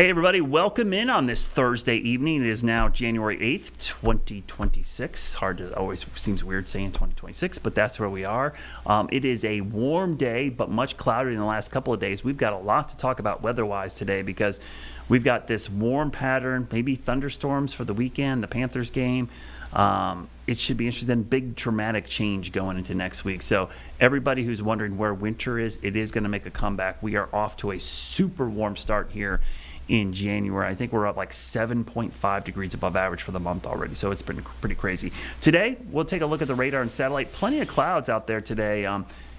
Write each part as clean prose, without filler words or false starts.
Hey everybody, welcome in on this Thursday evening. It is now January 8th, 2026. Always seems weird saying 2026, but that's where we are. It is a warm day, but much cloudy in the last couple of days. We've got a lot to talk about weather-wise today because we've got this warm pattern, maybe thunderstorms for the weekend, the Panthers game. It should be interesting. Big dramatic change going into next week. So everybody who's wondering where winter is, it is going to make a comeback. We are off to a super warm start here in January. I think we're up like 7.5 degrees above average for the month already, so it's been pretty crazy. Today, we'll take a look at the radar and satellite. Plenty of clouds out there today.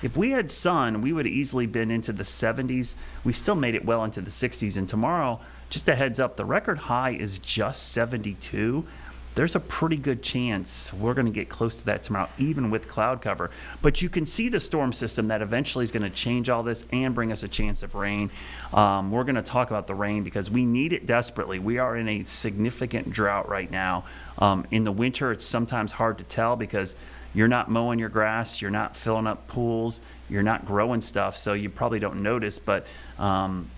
If we had sun, we would have easily been into the 70s. We still made it well into the 60s, and tomorrow, just a heads up, the record high is just 72. There's a pretty good chance we're going to get close to that tomorrow, even with cloud cover. But you can see the storm system that eventually is going to change all this and bring us a chance of rain. We're going to talk about the rain because we need it desperately. We are in a significant drought right now. In the winter, it's sometimes hard to tell because you're not mowing your grass, you're not filling up pools, you're not growing stuff, so you probably don't notice, but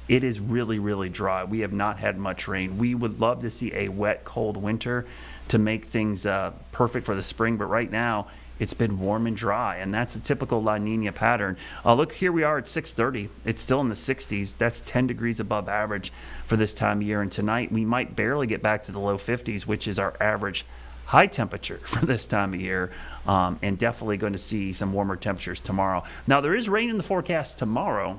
it is really, really dry. We have not had much rain. We would love to see a wet, cold winter to make things perfect for the spring, but right now it's been warm and dry, and that's a typical La Nina pattern. Look, here we are at 6:30. It's still in the 60s. That's 10 degrees above average for this time of year, and tonight we might barely get back to the low 50s, which is our average high temperature for this time of year, and definitely going to see some warmer temperatures tomorrow. Now, there is rain in the forecast tomorrow.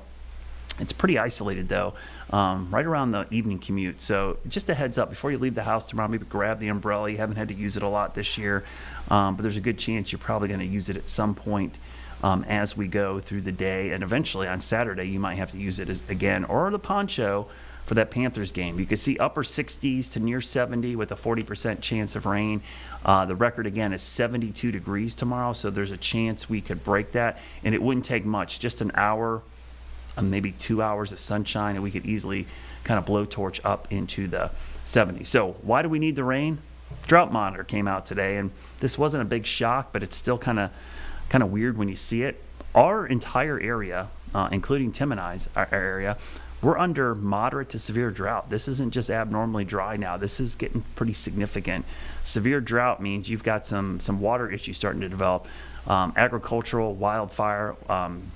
It's pretty isolated, though, right around the evening commute. So just a heads up, before you leave the house tomorrow, maybe grab the umbrella. You haven't had to use it a lot this year, but there's a good chance you're probably going to use it at some point as we go through the day. And eventually on Saturday, you might have to use it again, or the poncho for that Panthers game. You could see upper 60s to near 70 with a 40% chance of rain. The record, again, is 72 degrees tomorrow, so there's a chance we could break that. And it wouldn't take much, just an hour, maybe 2 hours of sunshine, and we could easily kind of blowtorch up into the 70s. So why do we need the rain? Drought monitor came out today, and this wasn't a big shock, but it's still kind of weird when you see it. Our entire area, including Tim and I's our area, we're under moderate to severe drought. This isn't just abnormally dry now. This is getting pretty significant. Severe drought means you've got some water issues starting to develop. Agricultural, wildfire,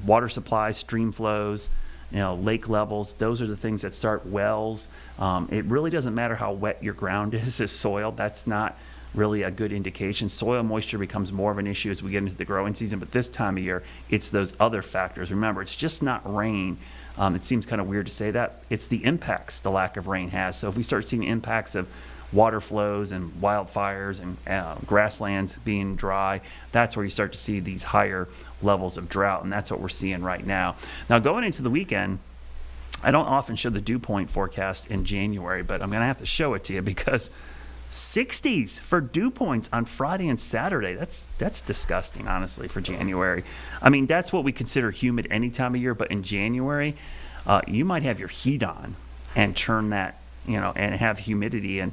water supplies, stream flows, lake levels. Those are the things that start wells. It really doesn't matter how wet your ground is as soil. That's not really a good indication. Soil moisture becomes more of an issue as we get into the growing season, but this time of year, it's those other factors. Remember, it's just not rain. It seems kind of weird to say that. It's the impacts the lack of rain has. So if we start seeing impacts of water flows and wildfires and grasslands being dry, that's where you start to see these higher levels of drought, and that's what we're seeing right now. Now, going into the weekend, I don't often show the dew point forecast in January, but I'm going to have to show it to you because 60s for dew points on Friday and Saturday. That's disgusting, honestly, for January. I mean, that's what we consider humid any time of year, but in January, you might have your heat on and turn that, and have humidity. And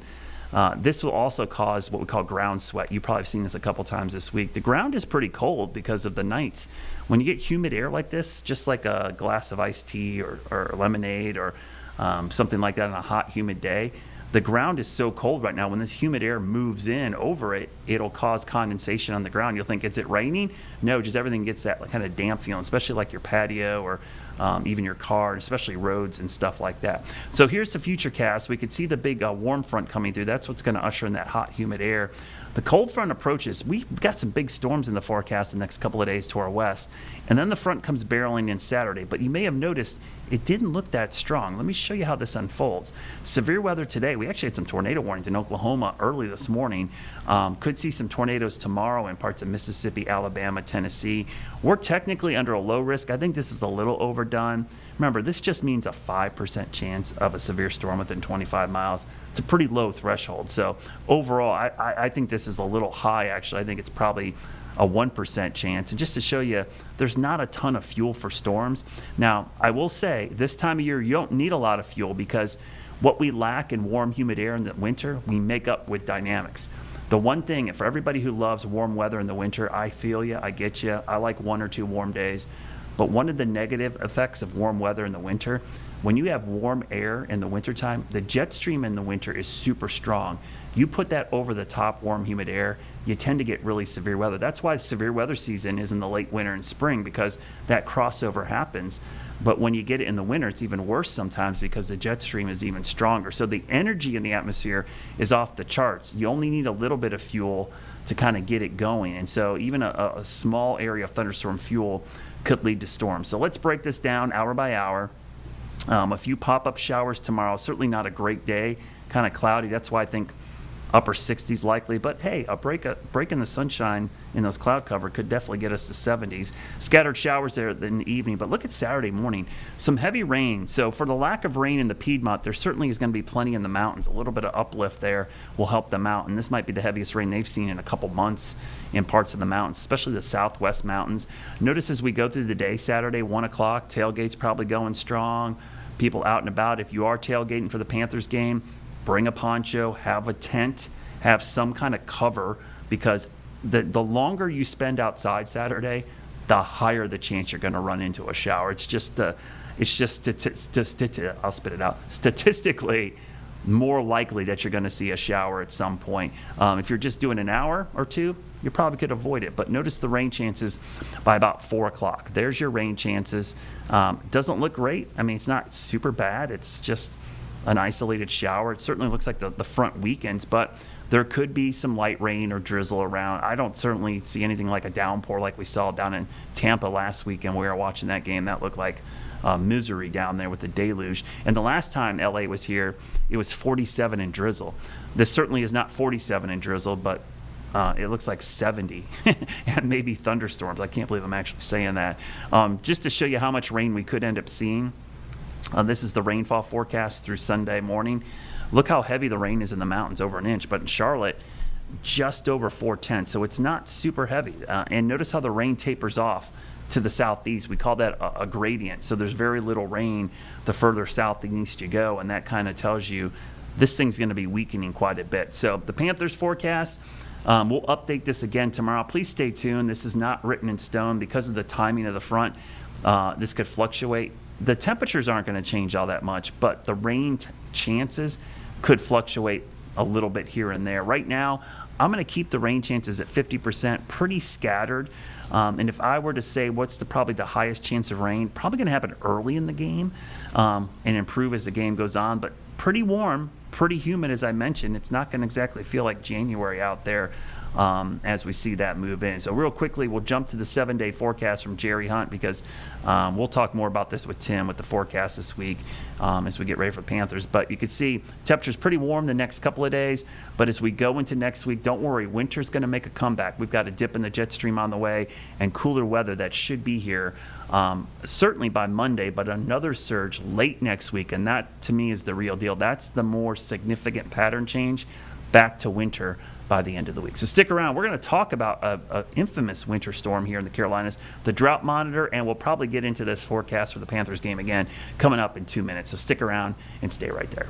this will also cause what we call ground sweat. You probably have seen this a couple times this week. The ground is pretty cold because of the nights. When you get humid air like this, just like a glass of iced tea or lemonade or something like that on a hot, humid day, the ground is so cold right now. When this humid air moves in over it, it'll cause condensation on the ground. You'll think, is it raining? No, just everything gets that kind of damp feeling, especially like your patio or even your car, especially roads and stuff like that. So here's the future cast. We could see the big warm front coming through. That's what's going to usher in that hot, humid air. The cold front approaches. We've got some big storms in the forecast the next couple of days to our west. And then the front comes barreling in Saturday. But you may have noticed it didn't look that strong. Let me show you how this unfolds. Severe weather today. We actually had some tornado warnings in Oklahoma early this morning. Could see some tornadoes tomorrow in parts of Mississippi, Alabama, Tennessee. We're technically under a low risk. I think this is a little overdone. Remember, this just means a 5% chance of a severe storm within 25 miles. It's a pretty low threshold. So overall, I think this is a little high, actually. I think it's probably a 1% chance. And just to show you, there's not a ton of fuel for storms. Now, I will say, this time of year, you don't need a lot of fuel because what we lack in warm, humid air in the winter, we make up with dynamics. The one thing, for everybody who loves warm weather in the winter, I feel you, I get you. I like 1 or 2 warm days. But one of the negative effects of warm weather in the winter, when you have warm air in the wintertime, the jet stream in the winter is super strong. You put that over the top warm, humid air, you tend to get really severe weather. That's why severe weather season is in the late winter and spring, because that crossover happens. But when you get it in the winter, it's even worse sometimes because the jet stream is even stronger. So the energy in the atmosphere is off the charts. You only need a little bit of fuel to kind of get it going. And so even a small area of thunderstorm fuel could lead to storms. So let's break this down hour by hour. A few pop-up showers tomorrow. Certainly not a great day, kind of cloudy. That's why I think upper 60s likely, but hey, a break in the sunshine in those cloud cover could definitely get us to 70s. Scattered showers there in the evening, but look at Saturday morning. Some heavy rain. So for the lack of rain in the Piedmont, there certainly is going to be plenty in the mountains. A little bit of uplift there will help them out, and this might be the heaviest rain they've seen in a couple months in parts of the mountains, especially the southwest mountains. Notice as we go through the day, Saturday, 1 o'clock, tailgate's probably going strong. People out and about. If you are tailgating for the Panthers game, bring a poncho, have a tent, have some kind of cover, because the longer you spend outside Saturday, the higher the chance you're going to run into a shower. I'll spit it out. Statistically, more likely that you're going to see a shower at some point. If you're just doing an hour or two, you probably could avoid it. But notice the rain chances by about 4 o'clock. There's your rain chances. Doesn't look great. I mean, it's not super bad. It's just an isolated shower. It certainly looks like the front weekends, but there could be some light rain or drizzle around. I don't certainly see anything like a downpour like we saw down in Tampa last weekend. We were watching that game. That looked like misery down there with the deluge. And the last time LA was here, it was 47 and drizzle. This certainly is not 47 and drizzle, but it looks like 70 and maybe thunderstorms. I can't believe I'm actually saying that. Just to show you how much rain we could end up seeing. This is the rainfall forecast through Sunday morning. Look how heavy the rain is in the mountains, over an inch. But in Charlotte, just over 4/10. So it's not super heavy. And notice how the rain tapers off to the southeast. We call that a gradient. So there's very little rain the further southeast you go. And that kind of tells you this thing's going to be weakening quite a bit. So the Panthers forecast, we'll update this again tomorrow. Please stay tuned. This is not written in stone because of the timing of the front. This could fluctuate. The temperatures aren't going to change all that much, but the rain chances could fluctuate a little bit here and there. Right now, I'm going to keep the rain chances at 50%, pretty scattered. And if I were to say what's probably the highest chance of rain, probably going to happen early in the game and improve as the game goes on, but pretty warm, pretty humid, as I mentioned. It's not going to exactly feel like January out there as we see that move in. So real quickly, we'll jump to the 7-day forecast from Jerry Hunt, because we'll talk more about this with Tim with the forecast this week as we get ready for Panthers. But you can see temperature's pretty warm the next couple of days, but as we go into next week, don't worry, winter's going to make a comeback. We've got a dip in the jet stream on the way and cooler weather that should be here certainly by Monday, but another surge late next week, and that to me is the real deal. That's the more significant pattern change back to winter by the end of the week. So stick around. We're going to talk about an infamous winter storm here in the Carolinas, the drought monitor, and we'll probably get into this forecast for the Panthers game again coming up in 2 minutes. So stick around and stay right there.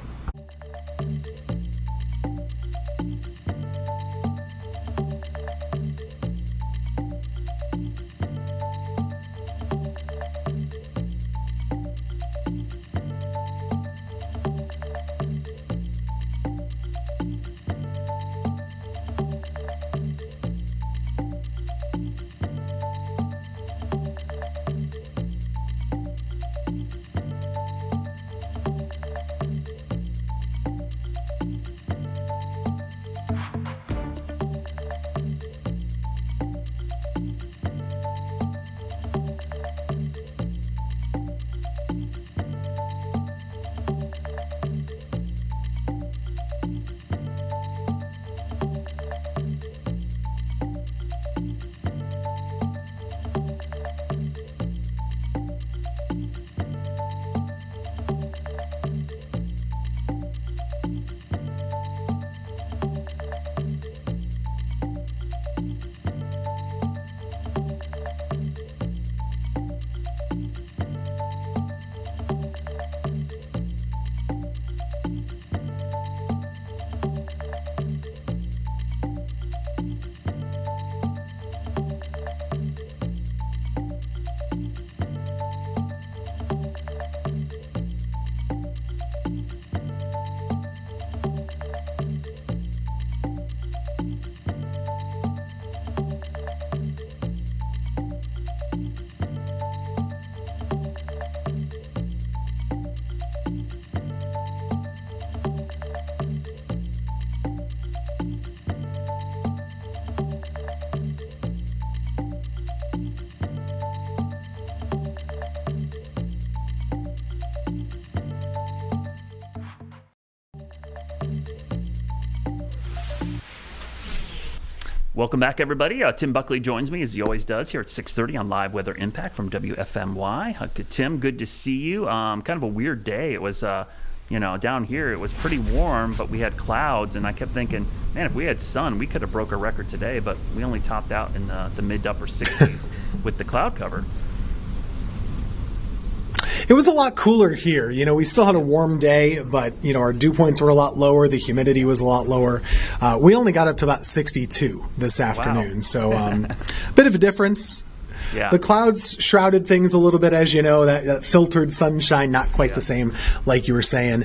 Welcome back, everybody. Tim Buckley joins me, as he always does, here at 6:30 on Live Weather Impact from WFMY. Tim, good to see you. Kind of a weird day. It was, down here it was pretty warm, but we had clouds, and I kept thinking, man, if we had sun, we could have broke a record today, but we only topped out in the mid to upper 60s with the cloud cover. It was a lot cooler here. We still had a warm day, but, our dew points were a lot lower. The humidity was a lot lower. We only got up to about 62 this afternoon. Wow. So a bit of a difference. Yeah. The clouds shrouded things a little bit, as you know, that filtered sunshine, not quite the same, like you were saying.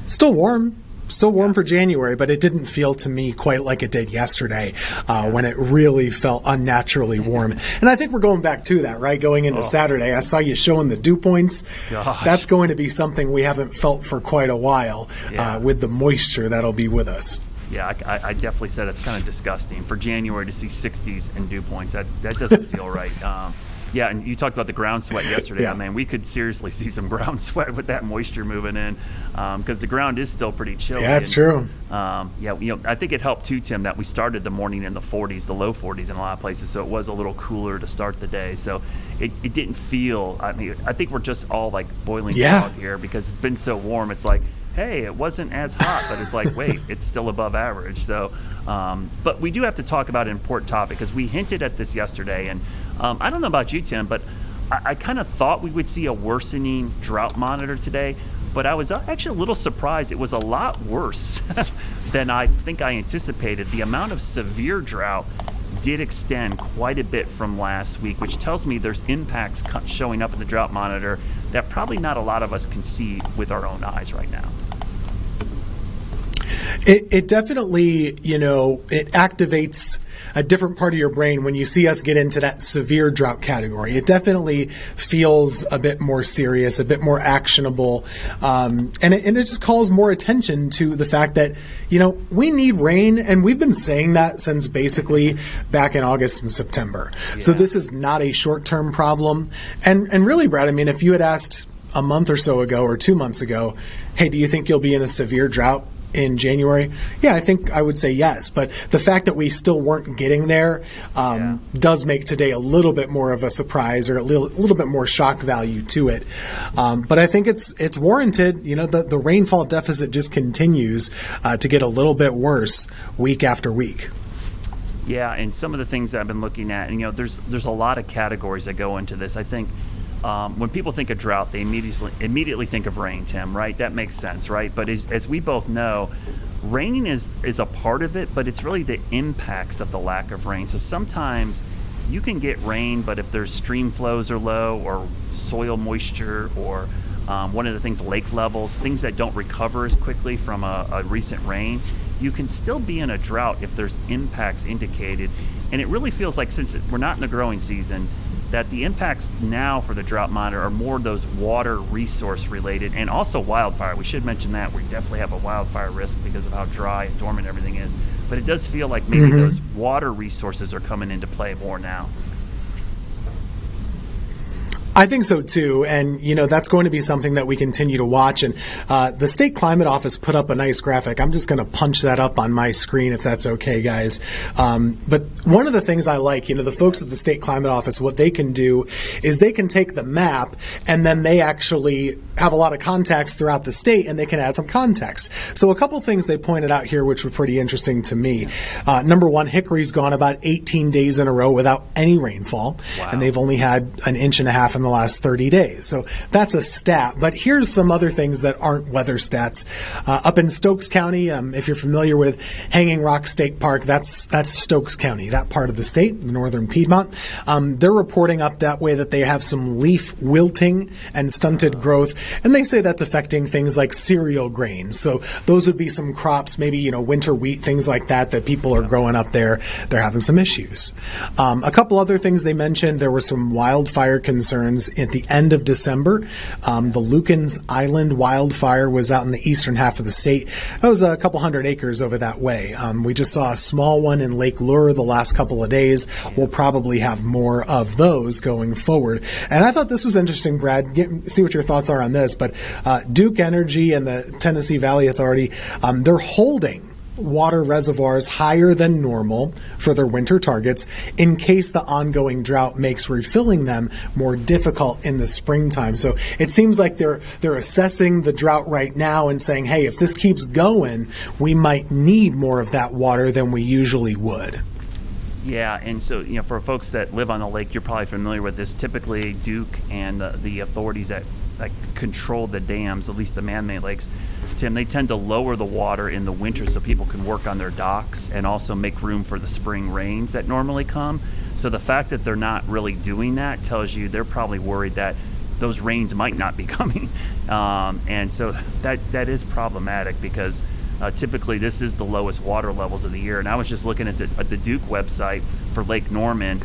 Still warm. Still warm for January, but it didn't feel to me quite like it did yesterday when it really felt unnaturally warm. And I think we're going back to that, right? Going into Saturday, I saw you showing the dew points. Gosh. That's going to be something we haven't felt for quite a while with the moisture that'll be with us. Yeah, I definitely said it's kind of disgusting for January to see 60s and dew points. That doesn't feel right. Yeah, and you talked about the ground sweat yesterday. Yeah. Man, we could seriously see some ground sweat with that moisture moving in because the ground is still pretty chilly. Yeah, that's true. I think it helped too, Tim, that we started the morning in the 40s, the low 40s in a lot of places, so it was a little cooler to start the day. So it didn't feel. I think we're just all like boiling out here because it's been so warm. It's like, hey, it wasn't as hot, but it's like, wait, it's still above average. So, but we do have to talk about an important topic because we hinted at this yesterday, and I don't know about you, Tim, but I kind of thought we would see a worsening drought monitor today, but I was actually a little surprised. It was a lot worse than I think I anticipated. The amount of severe drought did extend quite a bit from last week, which tells me there's impacts showing up in the drought monitor that probably not a lot of us can see with our own eyes right now. It definitely, it activates a different part of your brain when you see us get into that severe drought category. It definitely feels a bit more serious, a bit more actionable, and it just calls more attention to the fact that, we need rain, and we've been saying that since basically back in August and September. Yeah. So this is not a short-term problem. And really, Brad, if you had asked a month or so ago or 2 months ago, hey, do you think you'll be in a severe drought in January? Yeah, I think I would say yes. But the fact that we still weren't getting there does make today a little bit more of a surprise or a little bit more shock value to it. But I think it's warranted. The rainfall deficit just continues to get a little bit worse week after week. Yeah, and some of the things I've been looking at, there's a lot of categories that go into this. I think when people think of drought, they immediately think of rain, Tim, right? That makes sense, right? But as we both know, rain is a part of it, but it's really the impacts of the lack of rain. So sometimes you can get rain, but if there's stream flows are low or soil moisture or one of the things, lake levels, things that don't recover as quickly from a recent rain, you can still be in a drought if there's impacts indicated. And it really feels like, since we're not in the growing season, that the impacts now for the drought monitor are more those water resource related and also wildfire. We should mention that we definitely have a wildfire risk because of how dry and dormant everything is. But it does feel like maybe those water resources are coming into play more now. I think so too, and that's going to be something that we continue to watch. And the State Climate Office put up a nice graphic. I'm just going to punch that up on my screen if that's okay, guys. But one of the things I like, the folks at the State Climate Office, what they can do is they can take the map and then they actually have a lot of contacts throughout the state, and they can add some context. So a couple things they pointed out here which were pretty interesting to me. Number one, Hickory's gone about 18 days in a row without any rainfall, and they've only had an inch and a half in the last 30 days. So that's a stat. But here's some other things that aren't weather stats. Up in Stokes County, if you're familiar with Hanging Rock State Park, that's Stokes County, that part of the state, northern Piedmont. They're reporting up that way that they have some leaf wilting and stunted growth, and they say that's affecting things like cereal grains. So those would be some crops, maybe winter wheat, things like that people are growing up there. They're having some issues. A couple other things they mentioned, there were some wildfire concerns at the end of December. The Lukens Island wildfire was out in the eastern half of the state. That was a couple hundred acres over that way. We just saw a small one in Lake Lure the last couple of days. We'll probably have more of those going forward. And I thought this was interesting, Brad. See what your thoughts are on this. But Duke Energy and the Tennessee Valley Authority, they're holding water reservoirs higher than normal for their winter targets in case the ongoing drought makes refilling them more difficult in the springtime. So it seems like they're assessing the drought right now and saying, hey, if this keeps going, we might need more of that water than we usually would. Yeah, and so, for folks that live on the lake, you're probably familiar with this. Typically, Duke and the authorities that control the dams, at least the man-made lakes, Tim, they tend to lower the water in the winter so people can work on their docks and also make room for the spring rains that normally come. So the fact that they're not really doing that tells you they're probably worried that those rains might not be coming. And so that is problematic because typically this is the lowest water levels of the year. And I was just looking at the Duke website for Lake Norman.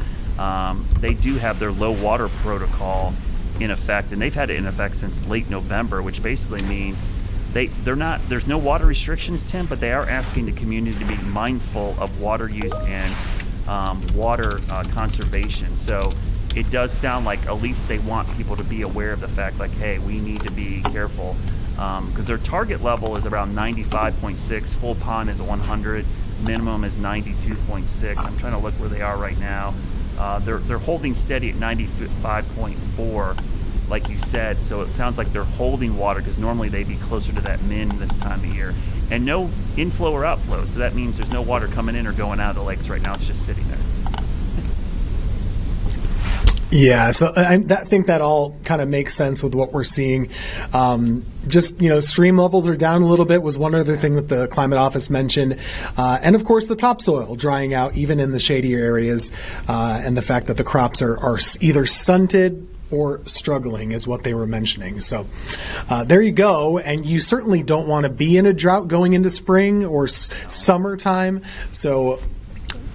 They do have their low water protocol in effect, and they've had it in effect since late November, which basically means there's no water restrictions, Tim, but they are asking the community to be mindful of water use and water conservation. So it does sound like at least they want people to be aware of the fact, like, hey, we need to be careful, because their target level is around 95.6, full pond is 100, minimum is 92.6. I'm trying to look where they are right now. They're holding steady at 95.4, like you said. So it sounds like they're holding water because normally they'd be closer to that min this time of year. And no inflow or outflow. So that means there's no water coming in or going out of the lakes right now. It's just sitting there. Yeah, so I think that all kind of makes sense with what we're seeing. Stream levels are down a little bit was one other thing that the climate office mentioned. And of course, the topsoil drying out even in the shadier areas, and the fact that the crops are either stunted or struggling is what they were mentioning. So there you go. And you certainly don't want to be in a drought going into spring or summertime. So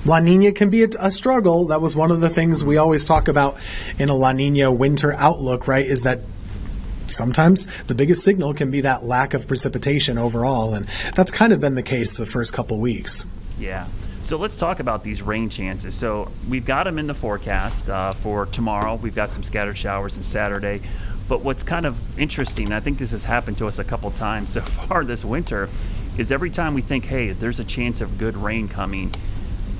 La Nina can be a struggle. That was one of the things we always talk about in a La Nina winter outlook, right, is that sometimes the biggest signal can be that lack of precipitation overall, and that's kind of been the case the first couple weeks. Yeah. So let's talk about these rain chances. So we've got them in the forecast for tomorrow. We've got some scattered showers on Saturday. But what's kind of interesting, I think this has happened to us a couple times so far this winter, is every time we think, hey, there's a chance of good rain coming,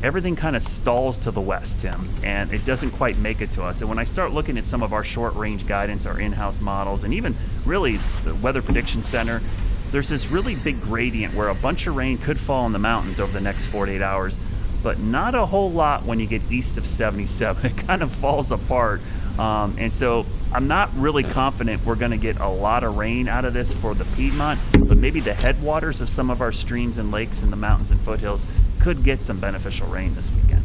everything kind of stalls to the west, Tim, and it doesn't quite make it to us. And when I start looking at some of our short-range guidance, our in-house models, and even really the Weather Prediction Center, there's this really big gradient where a bunch of rain could fall in the mountains over the next 48 hours, but not a whole lot when you get east of 77. It kind of falls apart. And so I'm not really confident we're going to get a lot of rain out of this for the Piedmont, but maybe the headwaters of some of our streams and lakes in the mountains and foothills could get some beneficial rain this weekend.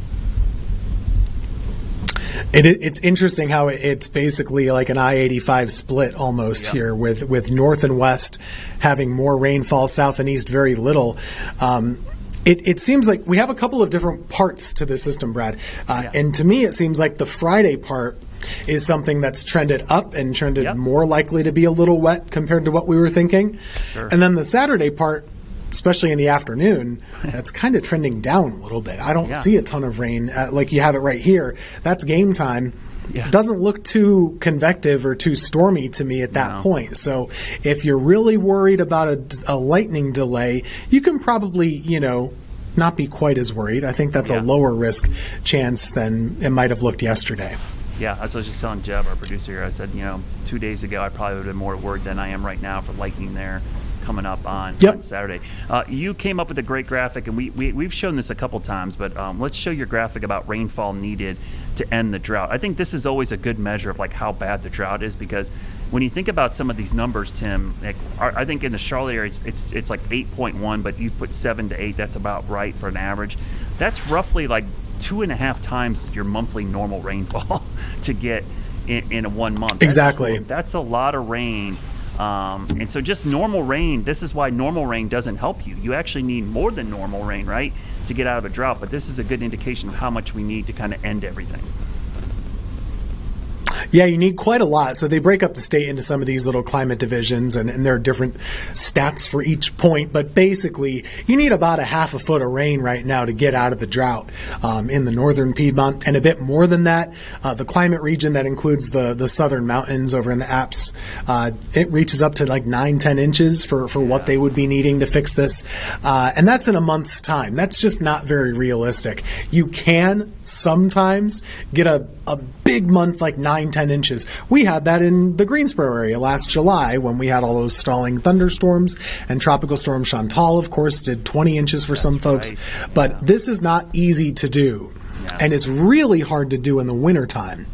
It's interesting how it's basically like an I-85 split almost here with north and west having more rainfall, south and east very little. It seems like we have a couple of different parts to the system, Brad. And to me, it seems like the Friday part is something that's trended up and trended more likely to be a little wet compared to what we were thinking. Sure. And then the Saturday part, especially in the afternoon, that's kind of trending down a little bit. I don't see a ton of rain like you have it right here. That's game time. Doesn't look too convective or too stormy to me at that point. So if you're really worried about a lightning delay, you can probably, not be quite as worried. I think that's a lower risk chance than it might have looked yesterday. Yeah, as I was just telling Jeb, our producer here, I said, 2 days ago I probably would have been more worried than I am right now for lightning there coming up on Saturday. You came up with a great graphic, and we've shown this a couple times, but let's show your graphic about rainfall needed to end the drought. I think this is always a good measure of like how bad the drought is, because when you think about some of these numbers, Tim, I think in the Charlotte area it's like 8.1, but you put 7 to 8, that's about right for an average. That's roughly like 2.5 times your monthly normal rainfall to get in a 1 month. Exactly. That's a lot of rain. And so just normal rain, this is why normal rain doesn't help you. You actually need more than normal rain, right, to get out of a drought. But this is a good indication of how much we need to kind of end everything. Yeah, you need quite a lot. So they break up the state into some of these little climate divisions, and there are different stats for each point. But basically, you need about a half a foot of rain right now to get out of the drought in the northern Piedmont, and a bit more than that. The climate region that includes the southern mountains over in the Alps, it reaches up to like 9-10 inches for what they would be needing to fix this. And that's in a month's time. That's just not very realistic. You can sometimes get a big month like 9-10 inches. We had that in the Greensboro area last July when we had all those stalling thunderstorms, and Tropical Storm Chantal, of course, did 20 inches for some folks. But this is not easy to do. Yeah. And it's really hard to do in the wintertime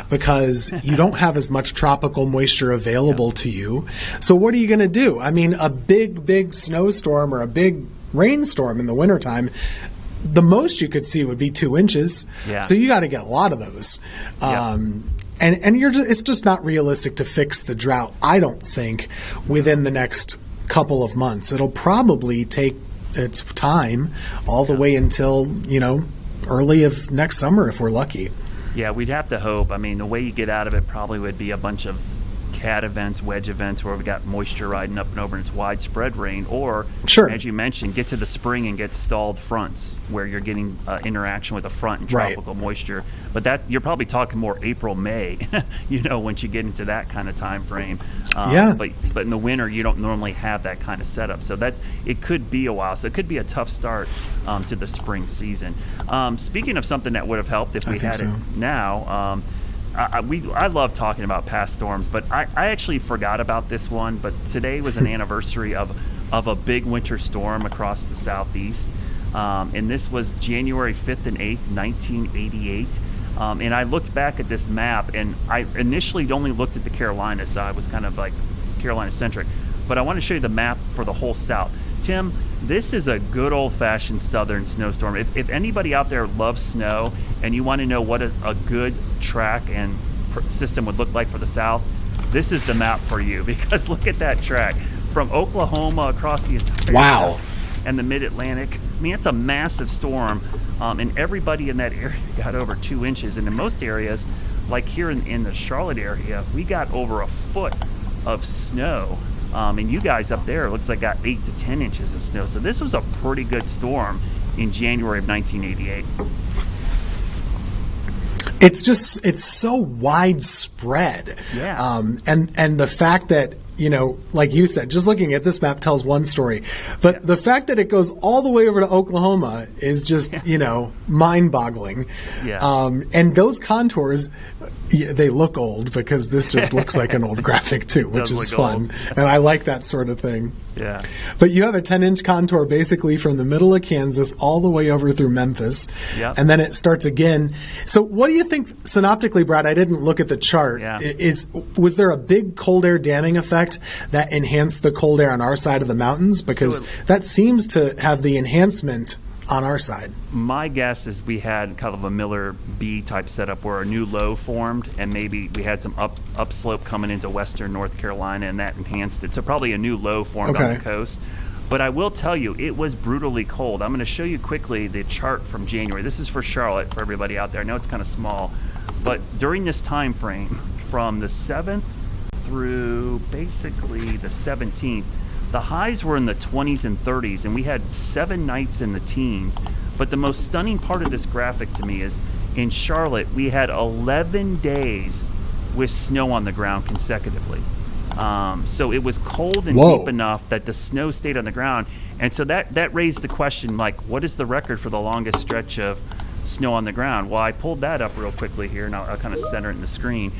because you don't have as much tropical moisture available to you. So what are you going to do? I mean, a big snowstorm or a big rainstorm in the wintertime, the most you could see would be 2 inches. Yeah. So you got to get a lot of those. And it's just not realistic to fix the drought, I don't think, within the next couple of months. It'll probably take its time all the way until, early of next summer if we're lucky. Yeah, we'd have to hope. I mean, the way you get out of it probably would be a bunch of cat events, wedge events where we got moisture riding up and over and it's widespread rain, or as you mentioned, get to the spring and get stalled fronts where you're getting interaction with the front and tropical moisture. But that you're probably talking more April, May, once you get into that kind of time frame. But in the winter you don't normally have that kind of setup, so it could be a while. So it could be a tough start to the spring season. Speaking of something that would have helped if we had it now. I love talking about past storms, but I actually forgot about this one. But today was an anniversary of a big winter storm across the southeast, and this was January 5th and 8th, 1988. And I looked back at this map, and I initially only looked at the Carolinas, so I was kind of like Carolina-centric. But I want to show you the map for the whole South. Tim, this is a good old-fashioned southern snowstorm. If anybody out there loves snow and you want to know what a good track and system would look like for the South, this is the map for you, because look at that track from Oklahoma across the entire South and the mid-Atlantic. I mean, it's a massive storm, and everybody in that area got over 2 inches. And in most areas, like here in the Charlotte area, we got over a foot of snow. And you guys up there, it looks like got 8 to 10 inches of snow. So this was a pretty good storm in January of 1988. It's so widespread. Yeah. And the fact that, like you said, just looking at this map tells one story. But the fact that it goes all the way over to Oklahoma is just, mind-boggling. Yeah. And those contours, they look old because this just looks like an old graphic too, which is fun. And I like that sort of thing. Yeah. But you have a 10-inch contour basically from the middle of Kansas all the way over through Memphis. Yep. And then it starts again. So what do you think synoptically, Brad? I didn't look at the chart. Yeah. Was there a big cold air damming effect that enhanced the cold air on our side of the mountains? Because that seems to have the enhancement on our side. My guess is we had kind of a Miller B type setup where a new low formed, and maybe we had some upslope coming into western North Carolina, and that enhanced it. So probably a new low formed on the coast. But I will tell you, it was brutally cold. I'm going to show you quickly the chart from January. This is for Charlotte, for everybody out there. I know it's kind of small, but during this time frame, from the 7th through basically the 17th, the highs were in the 20s and 30s, and we had 7 nights in the teens. But the most stunning part of this graphic to me is in Charlotte, we had 11 days with snow on the ground consecutively. So it was cold and deep enough that the snow stayed on the ground. And so that raised the question, like, what is the record for the longest stretch of snow on the ground? Well, I pulled that up real quickly here, and I'll kind of center it in the screen.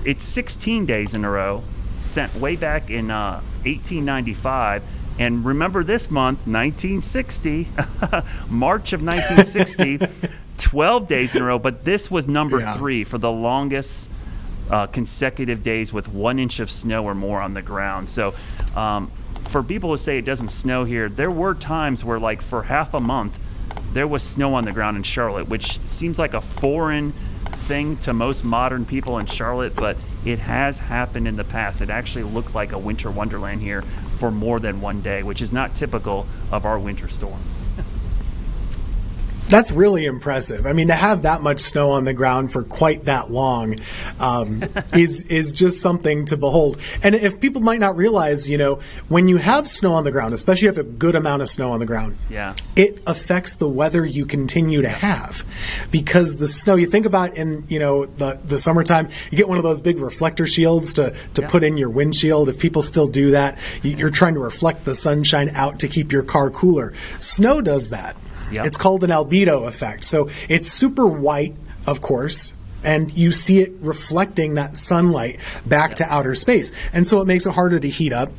It's 16 days in a row, sent way back in 1895. And remember this month, 1960, March of 1960, 12 days in a row. But this was number 3 for the longest consecutive days with 1 inch of snow or more on the ground. So for people who say it doesn't snow here, there were times where, like, for half a month, there was snow on the ground in Charlotte, which seems like a foreign thing to most modern people in Charlotte, but it has happened in the past. It actually looked like a winter wonderland here for more than one day, which is not typical of our winter storms. That's really impressive. I mean, to have that much snow on the ground for quite that long is just something to behold. And if people might not realize, when you have snow on the ground, especially if you have a good amount of snow on the ground, it affects the weather you continue to have. Because the snow, you think about in, the summertime, you get one of those big reflector shields to put in your windshield. If people still do that, you're trying to reflect the sunshine out to keep your car cooler. Snow does that. Yep. It's called an albedo effect. So it's super white, of course, and you see it reflecting that sunlight back to outer space. And so it makes it harder to heat up,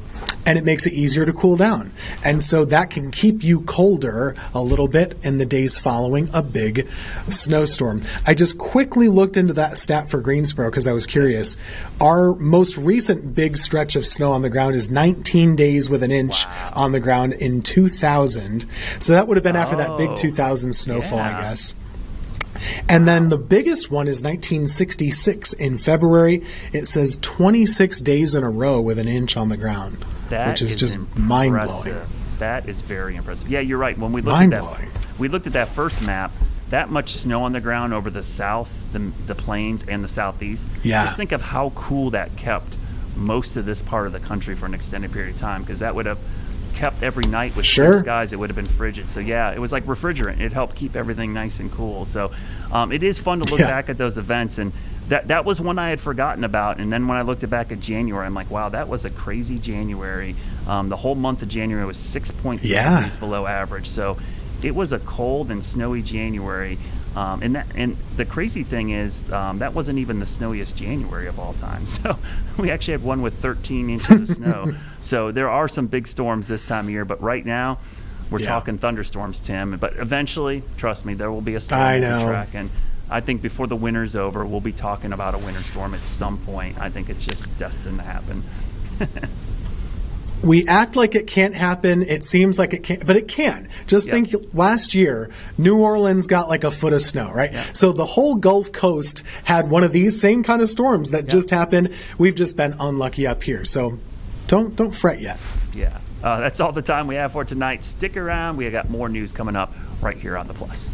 and it makes it easier to cool down. And so that can keep you colder a little bit in the days following a big snowstorm. I just quickly looked into that stat for Greensboro because I was curious. Our most recent big stretch of snow on the ground is 19 days with an inch on the ground in 2000. So that would have been after that big 2000 snowfall, I guess. And then the biggest one is 1966 in February. It says 26 days in a row with an inch on the ground, which is just mind-blowing. That is very impressive. Yeah, you're right. When we looked at that first map, that much snow on the ground over the south, the plains, and the southeast. Yeah. Just think of how cool that kept most of this part of the country for an extended period of time, because that would have kept every night with clear skies. It would have been frigid. So yeah, it was like refrigerant. It helped keep everything nice and cool. So it is fun to look back at those events, and that was one I had forgotten about. And then when I looked back at January, I'm like, wow, that was a crazy January. The whole month of January was 6.3 degrees below average. So it was a cold and snowy January. And the crazy thing is that wasn't even the snowiest January of all time. So we actually had one with 13 inches of snow. So there are some big storms this time of year. But right now, we're talking thunderstorms, Tim. But eventually, trust me, there will be a storm on the track. And I think before the winter's over, we'll be talking about a winter storm at some point. I think it's just destined to happen. We act like it can't happen. It seems like it can't, but it can. Just think last year, New Orleans got like a foot of snow, right? Yeah. So the whole Gulf Coast had one of these same kind of storms that just happened. We've just been unlucky up here. So don't fret yet. Yeah. That's all the time we have for tonight. Stick around. We got more news coming up right here on The Plus.